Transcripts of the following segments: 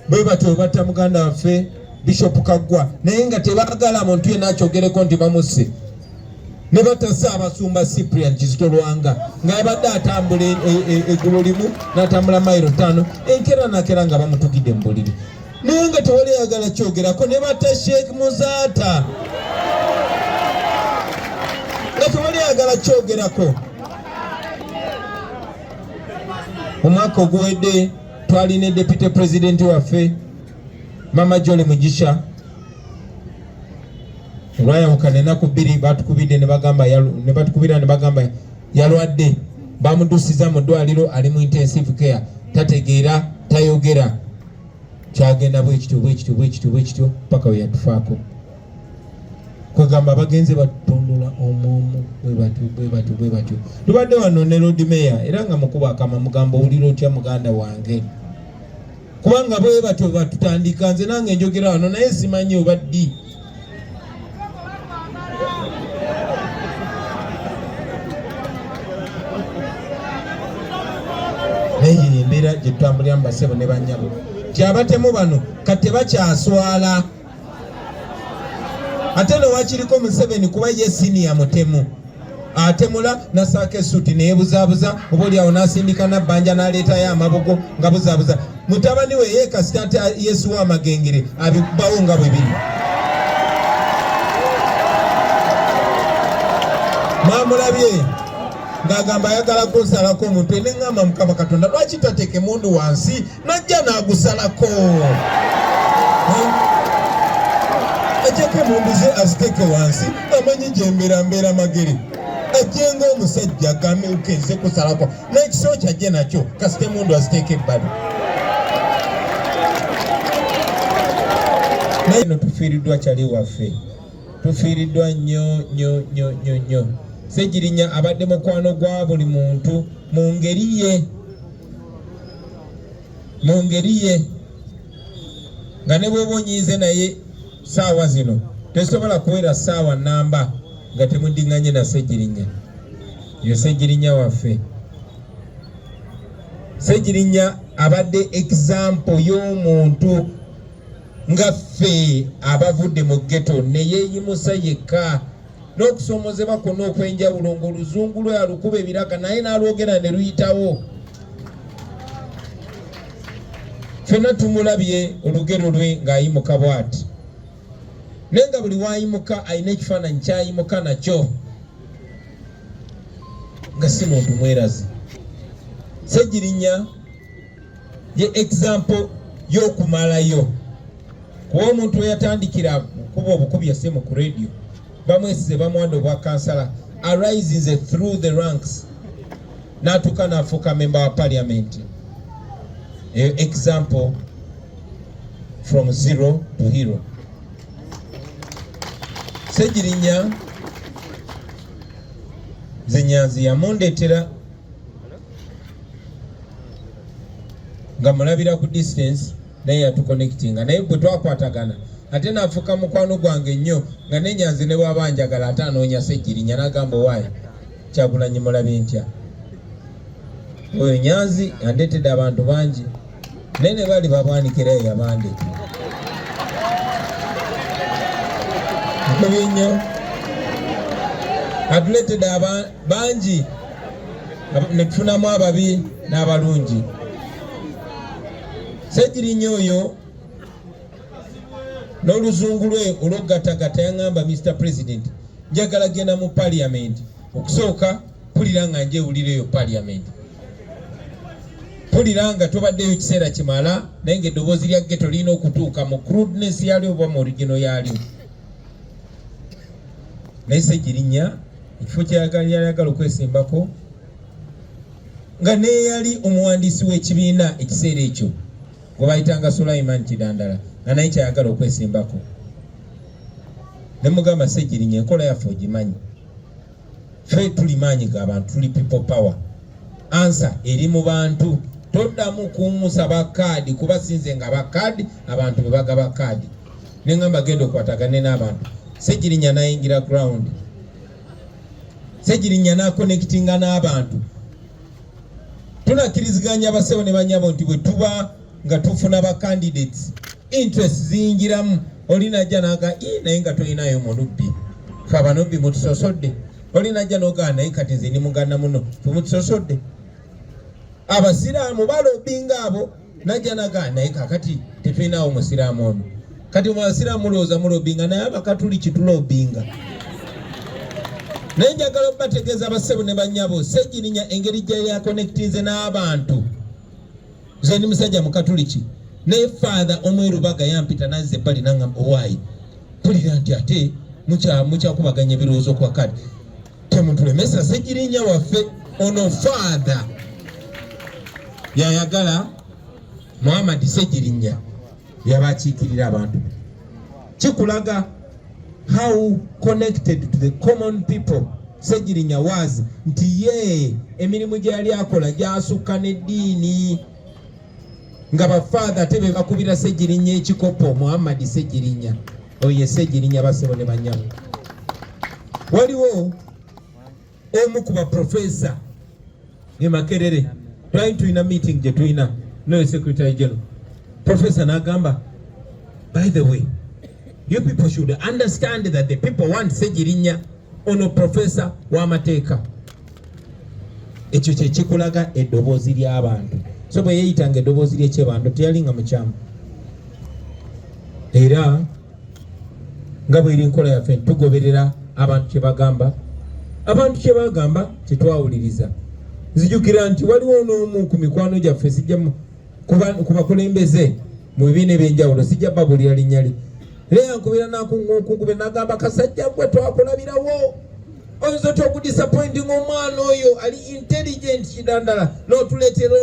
bwe batyo batta muganda waffe Bishop Kaggwa naye nga tebaagala muntu yenna akyogereko nti bamusse. Ne batassa abasumba Cyprian Kizito Lwanga nga yabadde atambula eggulo limu n'atambula mayiro 5 enkera nakera nga bamutugidde mu buliri. Naye nga tewali ayagala kyogerako. Ne batta Sheikh Muzaata nga tewali ayagala kyogerako. Omwaka oguwedde twalina Deputy President waffe Mama Jolly Mugisha olwayawukana ennaku 2 batukubidde ne bagamba yalwadde, bamudusiza mu ddwaliro ali mu intensive care, tategeera tayogera, kyagenda bwekityo paka we yatufaako. Kwegamba bagenze batondula omuomu bwe batyo. Tubadde wano ne Lord Mayor era nga mukuba akama mugamba owulira otya muganda wange, kubanga bwe batyo batutandika. Nze nange njogera wano naye simanyi oba ddi. Naye embeera gye tutambulira mu basebo ne bannyabo ti abatemu bano kati tebakyaswala. Ate nowakiriko Museveni kuba ye siniya mutemu atemula nasaaka esuuti neebuzaabuza oba oliawo nasindika nabbanja naleetayo amabogo nga buzaabuza. Mutabani we ye kasita Yesu w'amagengere abikubawo nga bwe biri. Mwamulabye ng'agamba ayagala kunsalako omuntu ene ngamba Mukama Katonda lwaki tateeka emundu wansi najja n'agusalako. Ajjako emundu ze aziteeke wansi amanyi gye mbeera magere. Ajjenga omusajja agambe ukenze kusalako n'ekiso kyajje nakyo kasita emundu aziteeke ebbali. Naye no tufiiriddwa kyali waffe, tufiiriddwa nnyo. Ssegirinya abadde mukwano gwa buli muntu mu ngeri ye nga ne bw'oba onyiize naye saawa zino tesobola kubeera saawa namba nga temuddinganye na Ssegirinya. Yo Ssegirinya waffe. Ssegirinya abadde example y'omuntu nga ffe abavudde mu ghetto ne yeeyimusa yekka n'okusomozebwa kuno okwenjawulo ng'oluzungu lwe alukuba ebiraka naye n'alwogera ne luyitawo. Ffenna tumulabye olugero lwe ng'ayimuka bw'ati, naye nga buli waayimuka alina ekifaananyi ky'ayimuka nakyo nga si muntu mwerazi. Ssegirinya ye example y'okumalayo, kuba omuntu we yatandikira kuba obukubi yassemu ku radio bamwesize bamuwadde obwa kansala arises through the ranks n'atuuka n'afuuka member wa parliament. Example from zero to hero. Ssegirinya zinyanzi yamundeetera nga mulabira ku distance naye yatuconnectinga naye bwe twakwatagana ate naafuuka mukwano gwange nnyo nga nenyanzi ne bw'aba njagala ate anoonya Ssegirinya n'agamba owaayi Kyagulanyi mulabye ntya. Oyo Nyanzi yandeetedde abantu bangi naye ne bali babwanikira ye yabandeeta. Mukubye nnyo atuleetedde bangi ne tufunamu ababi n'abalungi. Ssegirinya oyo n'oluzungu lwe olw'ogatagata yaŋŋamba Mr. President njagala genda mu parliament okusooka pulira nga njewulireyo parliament, pulira nga tobaddeyo kiseera kimala naye ng'eddoboozi lya ghetto lirina okutuuka mu crudeness yalyo oba mu origino yalyo. Naye Ssegirinya ekifo kyayagala okwesimbako nga neeyali omuwandiisi w'ekibiina ekiseera ekyo gwe bayitanga Sulaiman Kidandala nga naye kyayagala okwesimbako. Ne mugamba Ssegirinya enkola yaffe ogimanyi, ffe tuli maanyi g'abantu, tuli people power. Ansa eri mu bantu, toddamu kumusaba kaadi kuba sinze nga bakaadi abantu be bagaba kaadi. Ne ngamba genda okwatagane n'abantu. Ssegirinya n'ayingira ground, Ssegirinya n'akonnekitinga n'abantu. Tunakkiriziganya abasewo ne bannyabo nti bwe tuba nga tufuna ba candidates interest ziyingiramu olina ajja naga naye nga tolinayo mulubbi fe abanubbi mutusosodde olina ajja nogaa naye kati nze ndi muganda muno fe mutusosodde abasiraamu balobinga abo najja naga naye kakati tetulinawo musiraamu ono kati mwasiraamu looza mulobinga naye abakatuliki tulobinga naye njagala okubategeeza abassebo ne bannyabo Sseggirinya engeri gye yakonektinze n'abantu nze ndi musajja mukatuliki naye father omwerubaga yampita nazze ebbali nangamba owaayi mpulira nti ate mukyakubaganya ebirowoozo kwa kati temutulemesa Sseggirinya waffe ono father yayagala Muhammad Sseggirinya yabakiikirira abantu kikulaga how connected to the common people Sseggirinya was nti ye emirimu gyali akola gyasukka n'eddiini nga bafather tebe bakubira Sseggirinya ekikopo Muhammad Sseggirinya oye Sseggirinya basebo ne banyamu waliwo omu ku baprofesa e Makerere trying to in a meeting gye tulina no secretary general professor nagamba by the way you people should understand that the people want Sseggirinya ono professor w'amateeka ekyo kye kikulaga eddoboozi ly'abantu so bwe yeeyitanga eddoboozi ly'ekyebantu teyalinga mukyamu era nga bweri nkola yaffe tugoberera abantu kye bagamba abantu kye bagamba tetwawuliriza nzijukira nti waliwo n'omu ku mikwano gyaffe sijja ku bakulembeze mu bibiina ebyenjawulo sijja babulira linnya lye era yankubira nakunkube nagamba kasajja gwe twakulabirawo oyinza otya okudisappointing omwana oyo ali intelligent kidandala n'otuleetera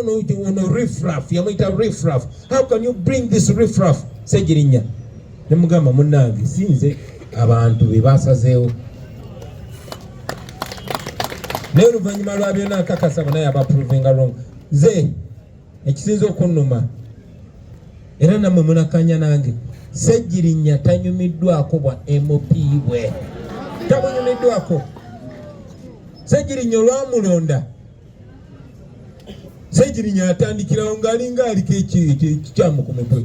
ono riffraff yamuyita riffraff how can you bring this riffraff Sseggirinya ne mugamba munnange sinze abantu be basazeewo naye oluvannyuma lwa byonna akakasa bonaye abaprovinga wrong ze ekisinza okunnuma era nammwe munakanya nange Sseggirinya tanyumiddwako bwa MP bwe tabunyumiddwako Sseggirinya olwamulonda Sseggirinya atandikirawo ng'alinga aliko ekikyamu ku mutwe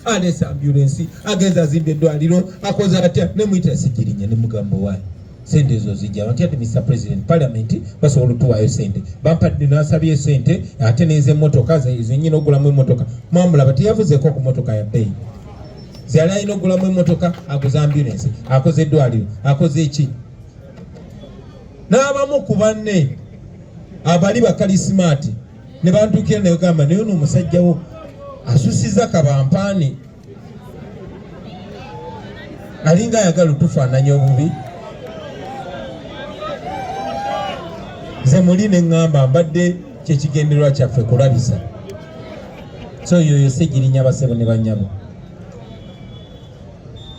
alesa ambulensi agenza azimba eddwaliro akoze atya nemuyita Sseggirinya ne mugamba waayi sente ezo zijja ati Mr. President Parliament basobola otuwaayo sente bampadde n'asabye sente ate n'eze emmotoka zenyina ogulamu emmotoka mwamulaba teyavuzeeko ku mmotoka ya bbeeyi zeyali alina ogulamu emmotoka aguza ambulensi akoze eddwaliro akoze eki n'abamu ku banne abali bakalisimaati ne bantuukira naye gamba naye ono omusajjawo asusiza kabampaani alinga ayagala otufaananya obubi ze muli ne ŋŋamba mbadde kyekigendererwa kyaffe kulabisa so yoyo Sseggirinya basebo ne bannyabo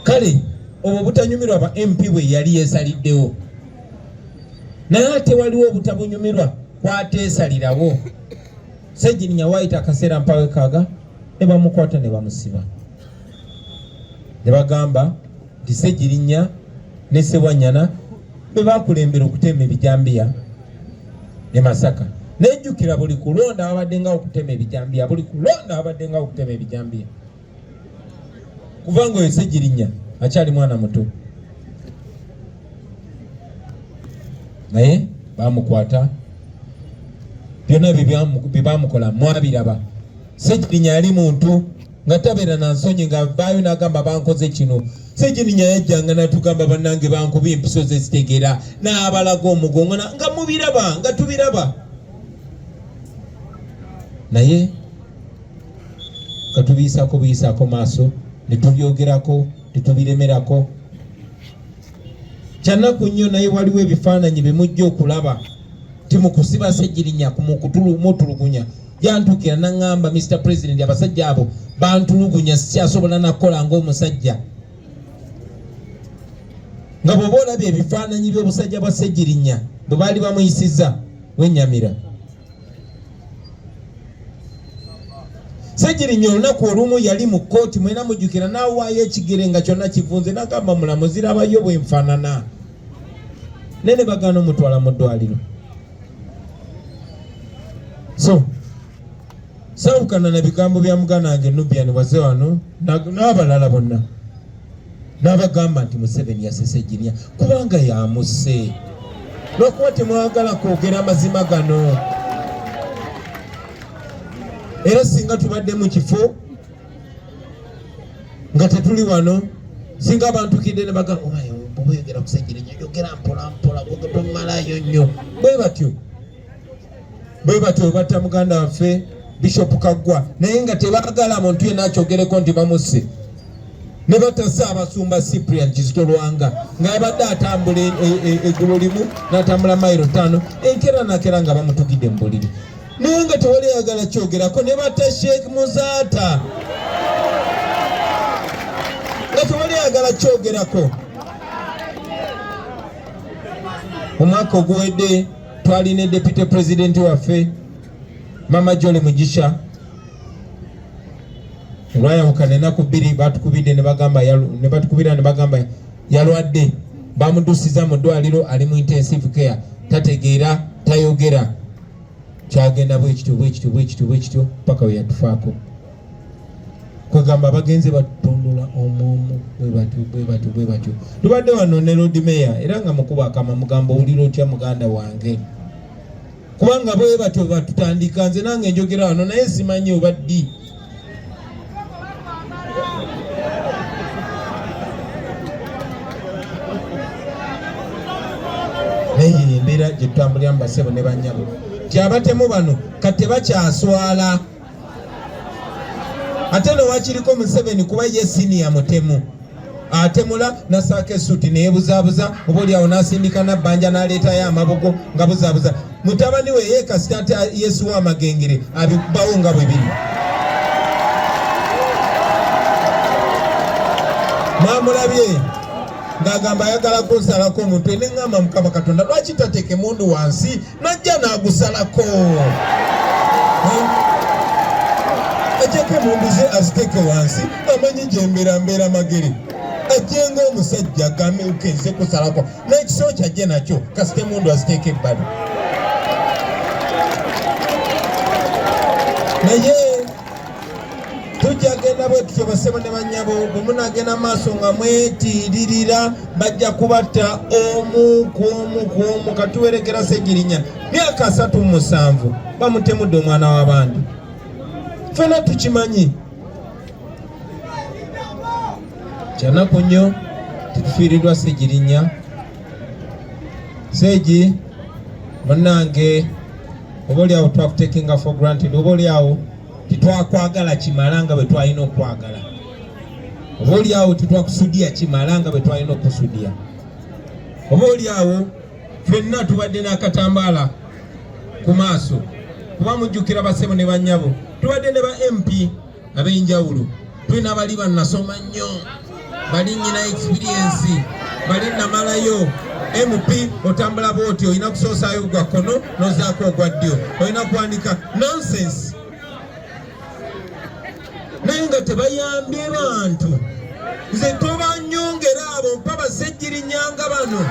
kale obwo butanyumirwa ba MP bwe yali yeesaliddewo naye ate waliwo obutabunyumirwa kwateesalirawo Sseggirinya waayita akaseera mpawe kaaga ne bamukwata ne bamusiba ne bagamba nti Sseggirinya ne Ssewanyana be baakulembera okutema ebijambiya e Masaka nejjukira buli kulonda abaddenga okutema ebijambiya buli kulonda abaddenga okutema ebijambiya kuva ng'oyo Sseggirinya akyali mwana muto naye bamukwata byonna bye bamukola mwabiraba Sseggirinya yali muntu nga tabeera na nsonyi nga vaayo n'agamba bankoze kino Sseggirinya yajjanga natugamba bannange bankuba empiso ze zitegera n'abalaga omugongo nga mubiraba nga tubiraba naye katubiyisaako maaso ne tubyogerako tetubiremerako kyanaku nnyo naye waliwo ebifaananyi bye mujja okulaba ti mu kusiba Sseggirinya mutulugunya yantukira naŋŋamba Mr. President abasajja abo bantulugunya sikyasobola nakola ng'omusajja nga bw'oba olabye ebifaananyi by'obusajja bwa Sseggirinya bwe baali bamuyisiza wennyamira Sseggirinya olunaku olumu yali mu kkooti mwena mujjukira n'awaayo ekigere nga kyonna kivunze n'agamba mulamuzi labayo bwe nfaanana nene bagaana omutwala mu ddwaliro so sawukana na bigambo bya muganda wange Nubian wazee wano n'abalala bonna n'abagamba nti Museveni yasese Girinnya kubanga yamusse lw'okuba temwagala kwogera amazima gano. Era singa tubadde mu kifo nga tetuli wano, singa abantu kidde ne bagamba bw'oyogera ku Ssegirinnya yogera mpola mpola tomalayo nnyo. Bwe batyo batta muganda waffe Bishop Kaggwa naye nga tebaagala muntu yenna akyogereko nti bamusse. Ne batassa abasumba Cyprian Kizito Lwanga nga yabadde atambula eggulo limu n'atambula mayiro 5 enkera nakera nga bamutukidde mu buliri naye nga tewali ayagala kyogerako. Ne batta Sheikh Muzaata nga tewali ayagala kyogerako. Omwaka oguwedde twalina deputy president waffe Mama Jolly Mugisha olwayawukana ennaku 2 batukubidde ne bagamba yalwadde, bamudusiza mu ddwaliro ali mu intensive care, tategeera tayogera, kyagenda bwekityo paka we yatufaako. Kwegamba bagenze batondula omuomu bwe batyo. Tubadde wano ne Lord Mayor era nga mukuba akama mugamba owulira otya muganda wange, kubanga bwe batyo batutandika. Nze nange njogera wano naye simanyi oba ddi. Naye embeera gye tutambulira mu basebo ne bannyabo kyabatemu bano kati bakyaswala. Ate no wakiriko Museveni kuba ye senior mutemu atemula nasaaka esuuti neyebuzabuza oba oli awo nasindika nabbanja naleetayo amabogo nga buzabuza. Mutabani we yeekasita ate Yesu w'amagengere abikubawo nga bwe biri. Mwamulabye ng'agamba ayagala kunsalako omutwe ne ŋŋamba Mukama Katonda lwaki tateeka emundu wansi najja n'agusalako. Ajjako emundu ze aziteeke wansi amanyi gye mbeera magere ajjenga omusajja agambe ukenze kusalako n'ekiso kyajje nakyo kasita emundu aziteeke ebbali. Naye tujja genda bwe tutyo basebo ne bannyabo bwe munagenda maaso nga mwetiiririra bajja kubatta omu ku omu. Katuwerekera Ssegirinnya myaka 37 bamutemudde omwana w'abantu. Fena tukimanyi kyanaku nnyo tutufiiriddwa Ssegirinnya. Sseegi munnange oba oli awo twakutekinga for granted, oba oli awo titwakwagala kimala nga bwe twalina okwagala, oba oli awo titwakusudya kimala nga bwe twalina okusudya, oba oli awo ffenna tubadde n'akatambaala ku maaso kuba mujjukira basebo ne bannyabo tubadde ne ba MP ab'enjawulo. Tulina bali bannasoma nnyo, bali nnyina experience, bali namalayo. MP otambula bwoti olina kusoosaayo gwa kkono n'ozaako ogwa ddyo, olina kuwandika nonsense naye nga tebayambye bantu. Nze tobanyongera abo mpa Bassegirinnya nga bano.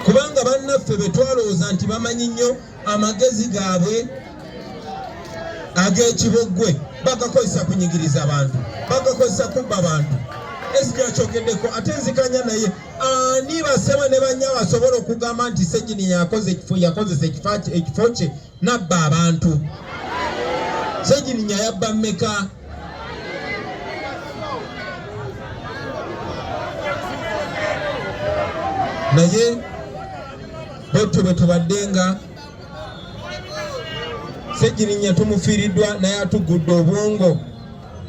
Kubanga bannaffe be twalowooza nti bamanyi nnyo amagezi gaabwe ag'ekiboggwe bagakozesa kunyigiriza abantu, bagakozesa kubba bantu. Esikakyogeddeko ate nzikanya naye ani baseba ne bannyabo asobola okugamba nti Ssegirinnya yakozesa ekifo kye nabba abantu. Ssegirinnya yabba mmeka? Naye bwetyo bwe tubadde nga Ssegirinnya tumufiiriddwa naye atugudde obwongo,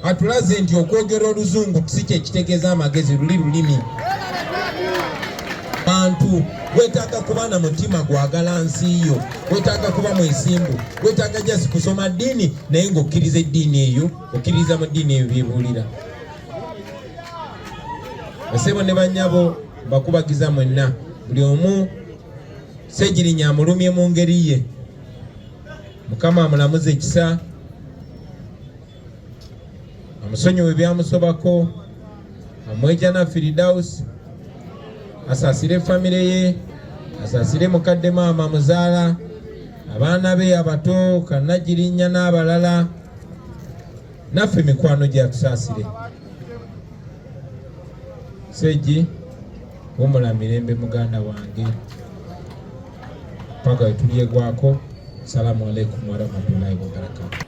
atulaze nti okwogera oluzungu si kye kitegeeza amagezi, lulimi. Bantu wetaaga kuba na mutima gwagala nsi yo, wetaaga kuba mwesimbu, wetaaga jasi kusoma ddiini naye ng'okkiriza eddiini eyo, okkiriza mu ddiini eyo byebuulira. Basebo ne bannyabo bakubagiza mwenna, buli omu Ssegirinnya amulumye mu ngeri ye. Mukama amulamuze ekisa, amusonyiwe byamusobako, amweja na Firdaus, asasire famire ye, asasire mukadde maama muzaala, abaana be abato, Kannagirinya n'abalala, naffe mikwano gya tusaasire. Sejji wumula mirembe muganda wange paka tulyegwako. Assalamu alaikum wa rahmatullahi wa barakatuh.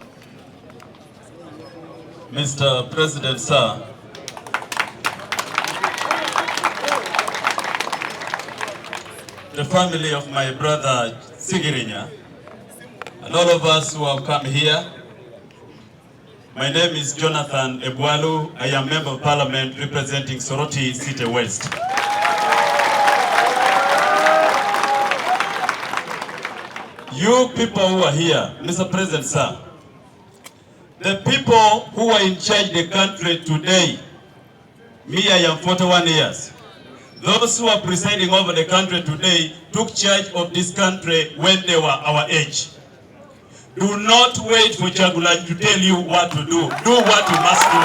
Mr. President, sir, the family of my brother Sigirinya, and all of us who have come here. My name is Jonathan Ebwalu. I am Member of Parliament representing Soroti City West. You people who are here, Mr. President, sir, the people who are in charge of the country today, me, I am 41 years. Those who are presiding over the country today took charge of this country when they were our age. Do not wait for Kyagulanyi to tell you what to do. Do what you must do.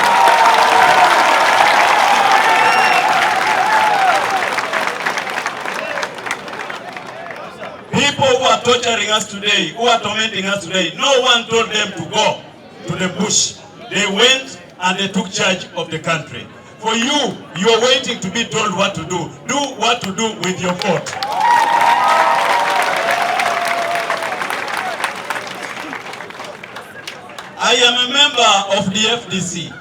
People who are torturing us today, who are tormenting us today, no one told them to go to the bush. They went and they took charge of the country. For you, you are waiting to be told what to do. Do what to do with your vote. I am a member of the FDC.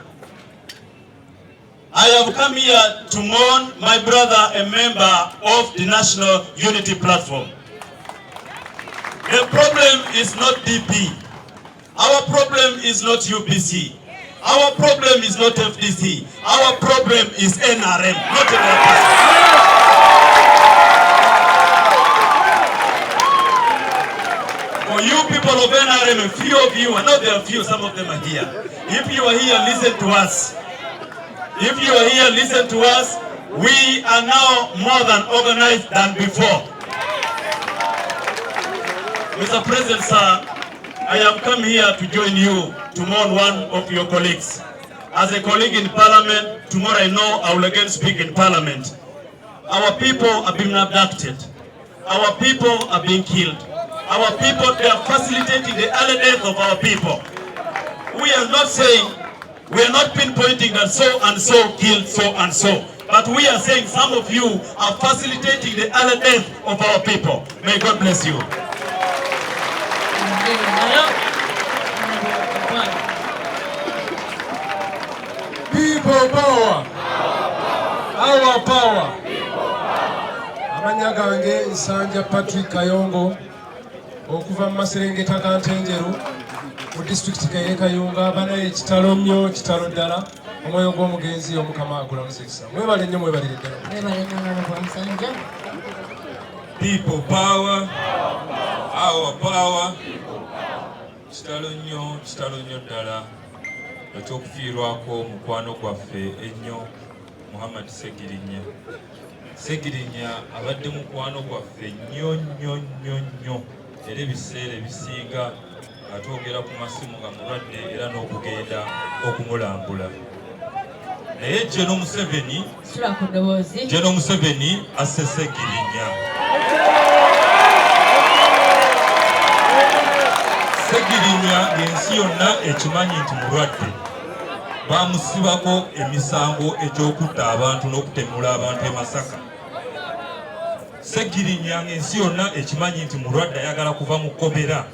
I have come here to mourn my brother, a member of the National Unity Platform. The problem is not DP. Our problem is not UPC. Our problem is not FDC. Our problem is NRM, not NRM. For you people of NRM, a few of you, I know there are few, some of them are here. If you are here, listen to us. If you are here, listen to us. We are now more than organized than before. Mr. President, sir, I have come here to join you to mourn one of your colleagues. As a colleague in Parliament, tomorrow I know I will again speak in Parliament. Our people are being abducted. Our people are being killed. Our people, they are facilitating the early death of our people. We are not saying, we are not pinpointing that so and so killed so and so. But we are saying some of you are facilitating the early death of our people. May God bless you. People power. Our power. Amanya gange Nsanja Patrick Kayongo okuva mu Maserengeta ga Ntenjeru mu district ya Kayunga bana ekitalo nnyo kitalo ddala omwoyo gw'omugenzi omukama agula musisa mwebale nnyo mwebalire ddala mwebale nnyo kwa Nsanja. People power. Our power. Kitalo nnyo ddala ekyokufiirwako mukwano gwaffe ennyo Muhammad Segirinya abadde mukwano gwaffe nnyo era ebiseera ebisinga atwogera ku masimu nga mulwadde era n'okugenda okumulambula. Naye General Museveni asse Segirinya. Segirinya ng'ensi yonna ekimanyi nti mulwadde. Bamusibako emisango egy'okutta abantu n'okutemula abantu e Masaka. Segirinya ng'ensi yonna ekimanyi nti mulwadde ayagala kuva mu kkomera.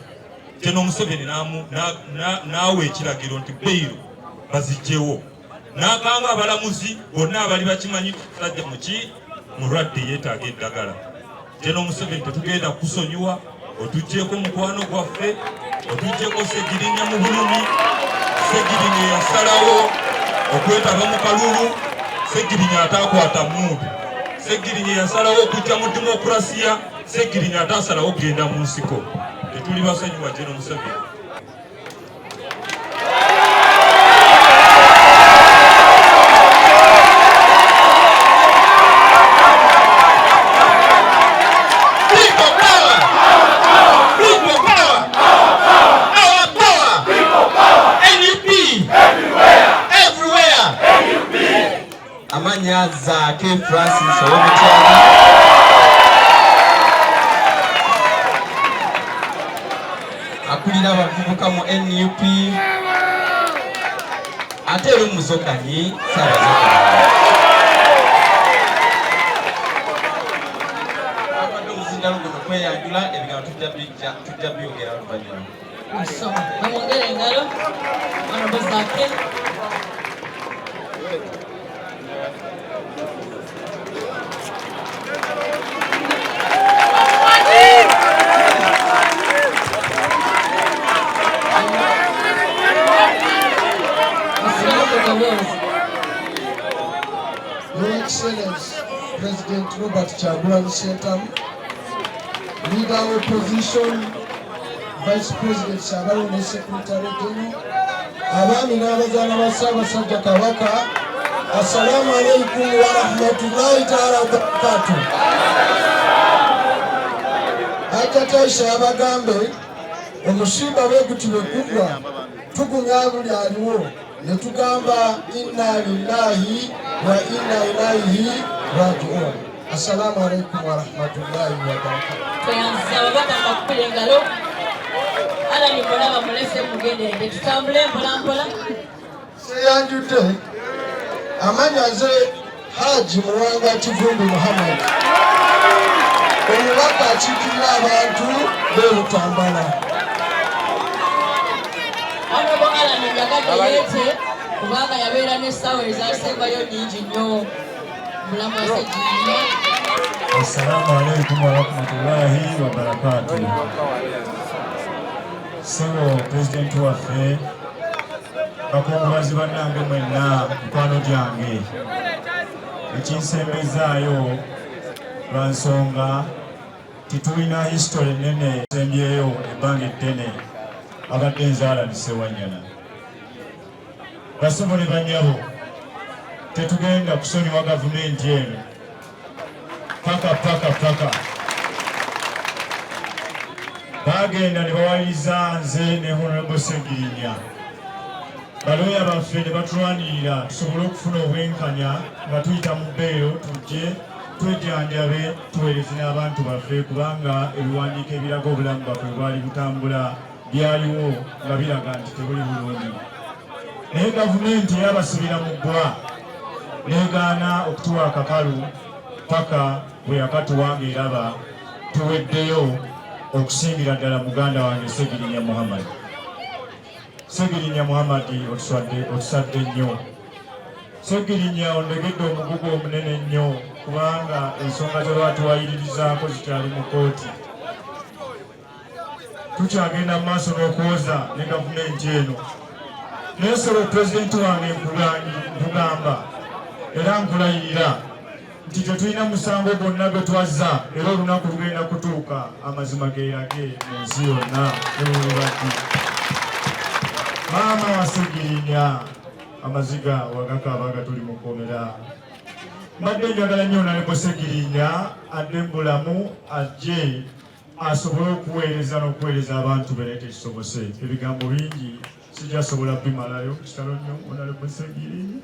General Museveni n'awa ekiragiro nti beyiro bazigyewo. N'akanga abalamuzi bonna abali bakimanyi tutajja muki mulwadde yeetaaga eddagala. General Museveni tetugenda kusonyiwa otuggyeko mukwano gwaffe, otuggyeko Segirinya mu bulumi. Segirinya yasalawo okwetaba mu kalulu. Segirinya ataakwata mmundu. Segirinya yasalawo okujja mu demokrasiya. Segirinya ataasalawo okugenda mu nsiko. Tetuli basonyiwa General Museveni. Amanya Zaake Francis ow'Omukyala, akulira abavubuka mu NUP, ate era omuzokanyi Ssaabazokanyi. Abadde omuzindalo guno kweyanjula ebigambo tujja byogera oluvannyuma. Namwongere engalo Honorable Zaake. Your Excellency President Robert Kyagulanyi Ssentamu, Leader of Opposition, Vice President Ssaabaloonde Secretary General, abaami n'abazaana ba Ssaabasajja Kabaka, assalamu alaikum wa rahmatullahi ta'ala wa barakatuh. Akataisha abagambe omushimba bweguti bwe gugwa tugumya buli aliwo ne tugamba inna lillahi wa inna ilaihi raji'un. Assalamu alaikum wa rahmatullahi wa barakatuh. Tuyanza ababaka bakupira engalo. Ala ni mulaba mulese mugenderedde tutambule mpolampola. Seyanjudde amanya nze Haji Muwanga Kivumbi Muhammad, omubaka akiikirira abantu b'Olutambala. Honorable Alan yagadde yeete kubanga yabeera n'essaawa ezasembayo nnyingi nnyo mulamu wa Ssegirinya. Assalamu alaikum wa rahmatullahi wa barakatuh. Sebo President waffe, bakungubazi bannange mwenna, mikwano gyange, ekinsembezaayo lwa nsonga titulina history nene esembyeyo ebbanga eddene abadde nzaala Sewanyana. Basebo ne banyabo, tetugenda kusonyiwa gavumenti eno paka bagenda ne bawaliriza nze ne Honorable Ssegirinya. Balooya baffe ne batulwanirira tusobole okufuna obwenkanya nga tuyita mu bbeero tujje twejanjabe tuweereze n'abantu baffe, kubanga ebiwandiiko ebiraga obulamu bwaffe bwali butambula byaliwo nga biraga nti tebuli bulungi. Naye gavumenti eyabasibira mu ggwa negaana okutuwa akakalu paka bwe yakatuwa ng'eraba tuweddeyo okusingira ddala muganda wange Ssegirinya Muhammad. Ssegirinya Muhammad otusadde nnyo. Ssegirinya ondegedde omugugu omunene nnyo, kubanga ensonga ze lwatuwayiririzaako zikyali mu kooti. Tukyagenda mu maaso n'okwoza ne gavumenti eno. Naye sebo pulezidenti wange nkugamba era nkulayirira nti tetulina musango gwonna gwe twazza, era olunaku lugenda kutuuka amazima geerage mu nsi yonna nebulubaddi. Maama wa Ssegirinya amaziga wagakaabaga tuli mu kkomera. Mbadde njagala nnyo naleko Ssegirinya adde mu bulamu ajje asobole okuweereza n'okuweereza abantu be naye tekisobose. Ebigambo bingi sijasobola bimalayo, kitalo nnyo onaleko Ssegirinya.